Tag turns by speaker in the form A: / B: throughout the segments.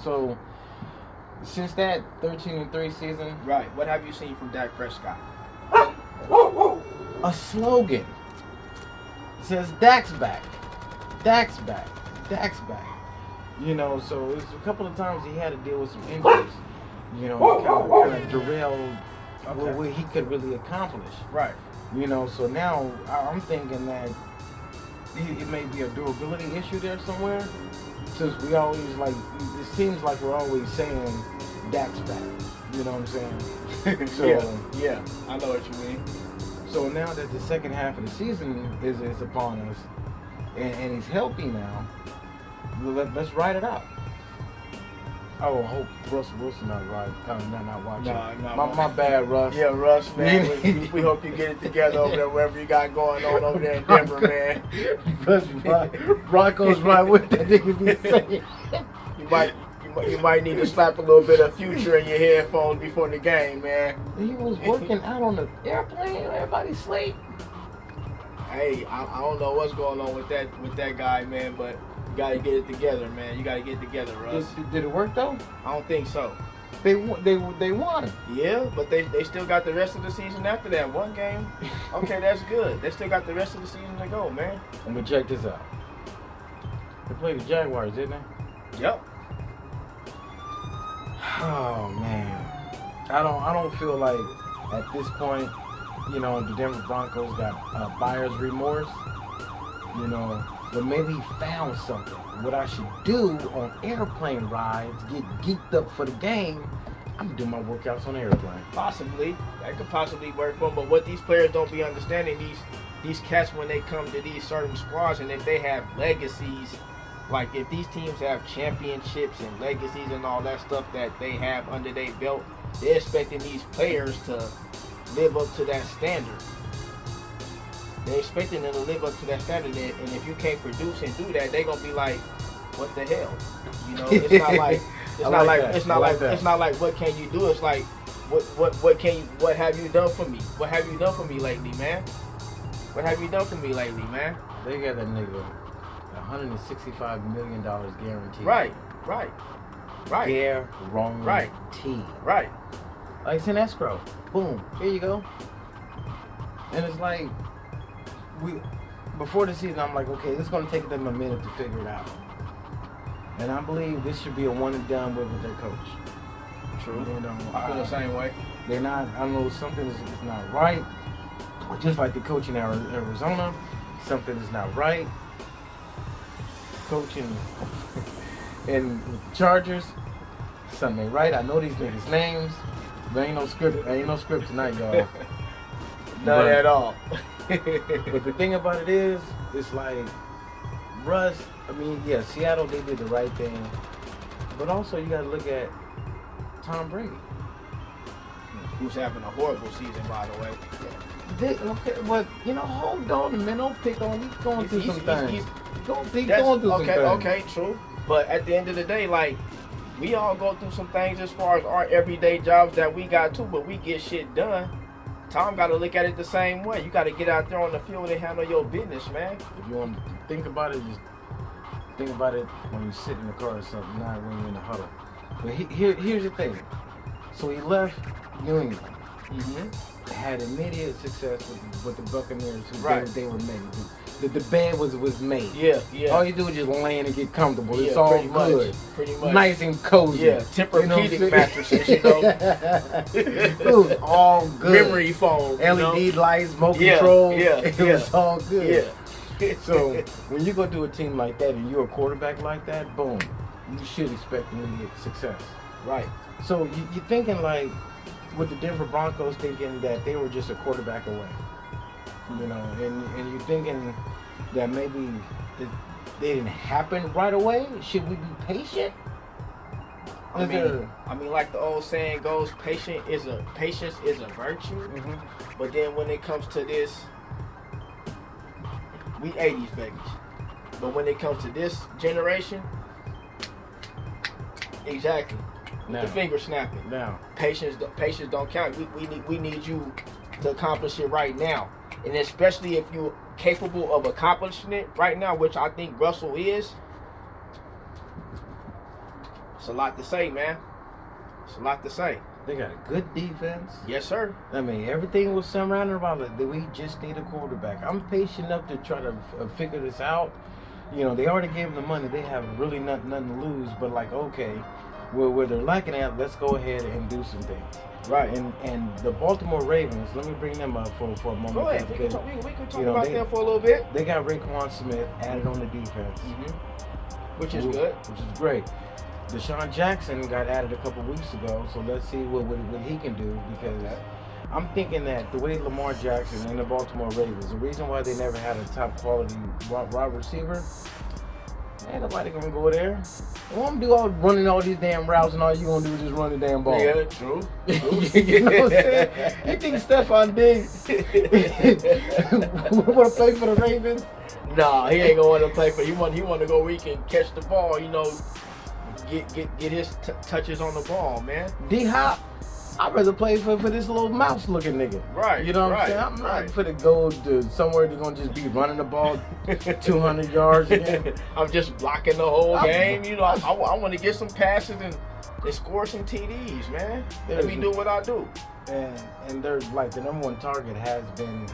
A: So since that 13-3 season,
B: Right. What have you seen from Dak Prescott?
A: a slogan says Dak's back. Dak's back. Dak's back. You know, so it's a couple of times he had to deal with some injuries. You know, kind of derailed what he could really accomplish.
B: Right.
A: You know, so now I'm thinking that it may be a durability issue there somewhere. Since we always it seems like we're always saying Dak's back. You know what I'm saying? So,
B: yeah, I know what you mean.
A: So now that the second half of the season is upon us, and he's healthy now, let's ride it out. Oh, I hope Russell Wilson not watching.
B: No,
A: my bad, Russ.
B: Yeah, Russ, man. we hope you get it together over there, wherever you got going on over there in Denver, man.
A: Broncos right with that nigga be saying.
B: You might need to slap a little bit of Future in your headphones before the game, man.
A: He was working out on the airplane. Everybody sleep.
B: Hey, I don't know what's going on with that guy, man, but you gotta get it together, man. You gotta get it together, Russ.
A: Did it work though?
B: I don't think so.
A: They won.
B: Yeah, but they still got the rest of the season after that one game. Okay, that's good. They still got the rest of the season to go, man.
A: Let me check this out. They played the Jaguars, didn't they?
B: Yep.
A: Oh man, I don't feel like at this point, you know, the Denver Broncos got buyer's remorse. You know, but maybe he found something. What I should do on airplane rides, get geeked up for the game. I'm gonna do my workouts on the airplane.
B: Possibly, that could possibly work for them. But what these players don't be understanding, these cats when they come to these certain squads, and if they have legacies. Like, if these teams have championships and legacies and all that stuff that they have under their belt, they're expecting these players to live up to that standard. They're expecting them to live up to that standard, and if you can't produce and do that, they're gonna be like, "What the hell?" You know, it's not like what can you do? It's like, what have you done for me? What have you done for me lately, man? What have you done for me lately, man?
A: They got that nigga $165 million guaranteed.
B: Right.
A: Guaranteed.
B: Right.
A: Like, it's in escrow. Boom. Here you go. And it's like, before the season, I'm like, okay, it's going to take them a minute to figure it out. And I believe this should be a one and done with their coach.
B: True.
A: You know,
B: I feel the same way.
A: They're not, I know something is not right. Just like the coach in Arizona, something is not right. Coaching in the Chargers, something ain't right. I know these niggas' names, but ain't no script tonight, y'all.
B: Not at all.
A: But the thing about it is, it's like Russ. I mean, yeah, Seattle, they did the right thing, but also you got to look at Tom Brady,
B: who's having a horrible season, by the way.
A: Okay, but you know, hold on a minute. Don't pick on. He's going through some things. He's going through some things.
B: Okay, true. But at the end of the day, like, we all go through some things as far as our everyday jobs that we got too, but we get shit done. Tom got to look at it the same way. You got to get out there on the field and handle your business, man.
A: If you want to think about it, just think about it when you sit in the car or something, not when you're in the huddle. But here's the thing. So he left New England. Mm-hmm. Had immediate success with the Buccaneers. They were made. The bed was made.
B: Yeah.
A: All you do is just land and get comfortable. It's all good.
B: Pretty much.
A: Nice and cozy.
B: Yeah, Tempur-Pedic mattresses, you know.
A: It was all good.
B: Memory foam.
A: LED lights, remote control. It was all good.
B: Yeah.
A: So when you go to a team like that and you're a quarterback like that, boom, you should expect immediate success.
B: Right.
A: So you're thinking like, with the Denver Broncos thinking that they were just a quarterback away, you know, and you're thinking that maybe they didn't happen right away. Should we be patient?
B: I mean, like the old saying goes, patience is a virtue. Mm-hmm. But then when it comes to this, we 80s babies. But when it comes to this generation, exactly.
A: Now,
B: the finger snapping.
A: Now,
B: patience don't count. We need you to accomplish it right now, and especially if you're capable of accomplishing it right now, which I think Russell is. It's a lot to say, man. It's a lot to say.
A: They got a good defense.
B: Yes, sir.
A: I mean, everything was surrounded around it. We just need a quarterback. I'm patient enough to try to figure this out. You know, they already gave them the money. They have really nothing to lose. But like, okay, where they're lacking at, let's go ahead and do some things.
B: Right.
A: And the Baltimore Ravens, let me bring them up for a moment.
B: Go ahead.
A: Because,
B: We can talk about them for a little bit.
A: They got Raekwon Smith added on the defense.
B: Which is good.
A: Which is great. Deshaun Jackson got added a couple weeks ago, so let's see what he can do, because I'm thinking that the way Lamar Jackson and the Baltimore Ravens, the reason why they never had a top quality wide receiver, ain't nobody gonna go there. They won't do all running all these damn routes, and all you gonna do is just run the damn ball.
B: Yeah, true.
A: You know what I'm saying? You think Stephon Diggs wanna play for the Ravens?
B: Nah, he ain't gonna want to play for. He want to go where he can catch the ball. You know, get his touches on the ball, man.
A: D-Hop, I'd rather play for this little mouse-looking nigga.
B: Right.
A: You know what I'm saying? I'm not for to go to somewhere they're going to just be running the ball 200 yards again.
B: I'm just blocking the whole game. You know, I want to get some passes and score some TDs, man. Let me do what I do.
A: And they're like, the number one target has been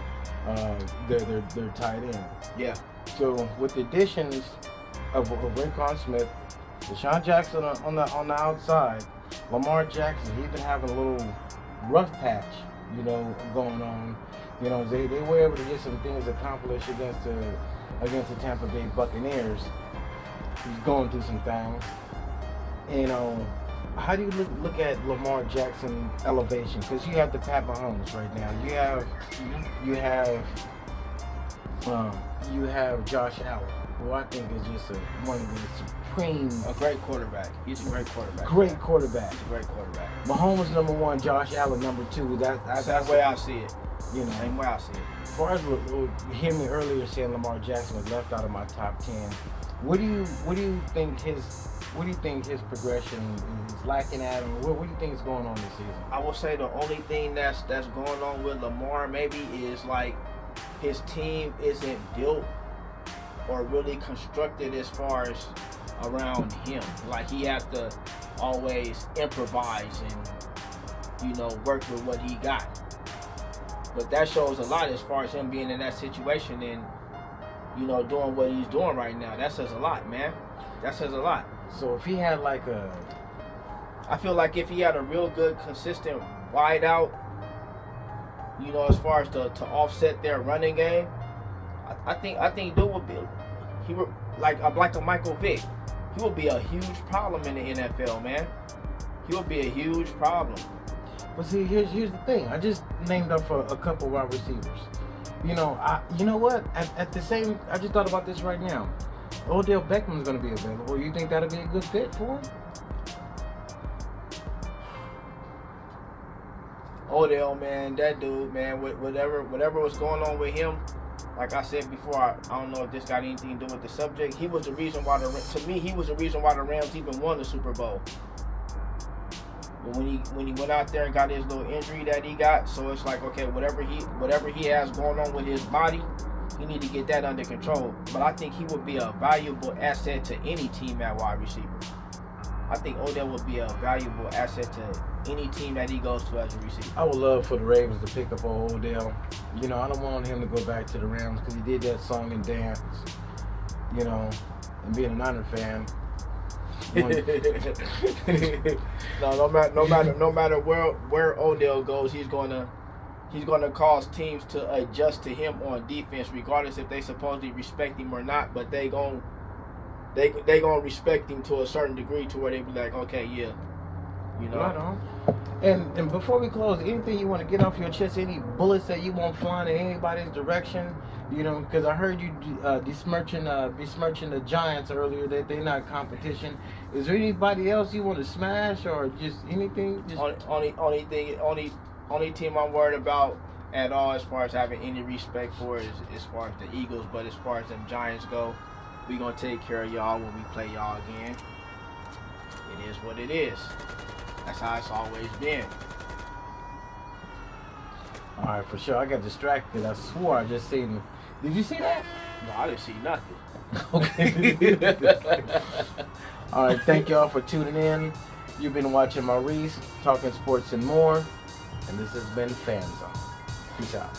A: their tight end.
B: Yeah.
A: So with the additions of Raekwon Smith, Deshaun Jackson on the outside, Lamar Jackson, he's been having a little rough patch, you know, going on. You know, they were able to get some things accomplished against the Tampa Bay Buccaneers. He's going through some things. You know, how do you look at Lamar Jackson elevation? Because you have the Pat Mahomes right now. You have Josh Allen, who I think is just one of the
B: a great quarterback. He's a great quarterback.
A: Great quarterback.
B: He's a great quarterback.
A: Mahomes number one, Josh Allen number two. That's
B: the way I see it.
A: You know,
B: same way I see it.
A: As far as you hear me earlier saying Lamar Jackson was left out of my top 10, what do you think his progression is lacking at, and what do you think is going on this season?
B: I will say the only thing that's going on with Lamar maybe is like his team isn't built or really constructed as far as around him. Like he has to always improvise and, you know, work with what he got. But that shows a lot as far as him being in that situation and, you know, doing what he's doing right now. That says a lot, man. That says a lot.
A: So if he had
B: I feel like if he had a real good, consistent wide out, you know, as far as to offset their running game, I think dude would be like a Michael Vick. He would be a huge problem in the NFL, man. He would be a huge problem.
A: But see, here's the thing. I just named up for a couple wide receivers. You know, you know what? At the same, I just thought about this right now. Odell Beckham's going to be available. You think that'll be a good fit for him?
B: Odell, man, that dude, man, whatever was going on with him, like I said before, I don't know if this got anything to do with the subject. He was the reason why he was the reason why the Rams even won the Super Bowl. But when he went out there and got his little injury that he got, so it's like, okay, whatever he has going on with his body, he need to get that under control. But I think he would be a valuable asset to any team at wide receiver. I think Odell would be a valuable asset to any team that he goes to as a receiver.
A: I would love for the Ravens to pick up Odell. You know, I don't want him to go back to the Rams because he did that song and dance. You know, and being a Niner fan.
B: No matter where Odell goes, he's gonna cause teams to adjust to him on defense, regardless if they supposedly respect him or not. But they gonna respect him to a certain degree to where they be like, okay, yeah, you know.
A: Right on. And before we close, anything you want to get off your chest, any bullets that you want flying in anybody's direction, you know, because I heard you besmirching the Giants earlier, that they're not competition. Is there anybody else you want to smash or just anything? Just
B: only team I'm worried about at all as far as having any respect for is as far as the Eagles, but as far as them Giants go, we gonna take care of y'all when we play y'all again. It is what it is. That's how it's always been.
A: All right, for sure. I got distracted. I swore I just seen. Did you see that?
B: No, I didn't see nothing.
A: Okay. All right, thank y'all for tuning in. You've been watching Maurice talking sports and more, and this has been Fan Zone. Peace out.